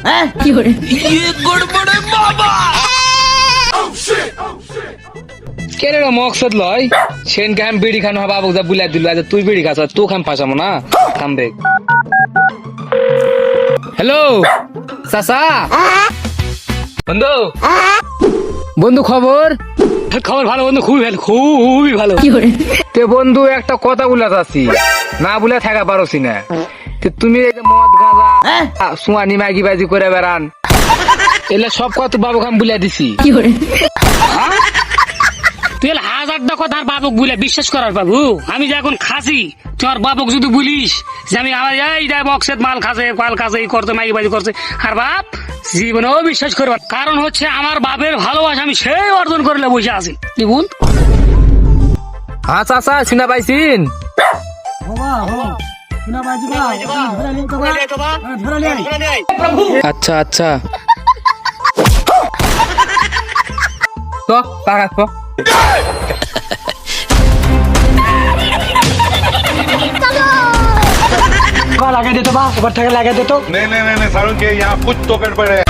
হ্যাঁ কেন মকসদ লয় সেন কে আমি বিড়ি খানো বাবু যা বুলাই দিল আজ তুই বিড়ি খাস তুই খাম ফাঁসামো না থামবে। হ্যালো চাচা বন্ধু বন্ধু খবর খবর ভালো বন্ধু খুবই ভালো খুবই ভালো তে বন্ধু একটা কথা বলে যাচ্ছি না বলে থাকা পারছি না তুমি এই যে মদ গাঁজা সুয়ানি মাগি বাজি করে বেড়ান এলে সব কথা বাবু খাম বুলাই দিছি তুই 1000টা কথা আর বাবুক বলে বিশ্বাস করার বাবু আমি যে এখন খাসি তুই আর বাবুক যদি বলিস যে আমি আমার এই বক্সের মাল খাসে পাল খাসে এই করতে মাগি বাজি করছে আর বাপ জীবনেও বিশ্বাস করবে কারণ হচ্ছে আমার বাপের ভালোবাসা আমি সেই অর্জন করলে বসে আছি বুঝ আচ্ছা আচ্ছা শুনা পাইছিন আচ্ছা আচ্ছা তো টাকা তো लगा दे तो बा ऊपर लगा दे तो नहीं सारुण के यहाँ कुछ तो गड़बड़ है।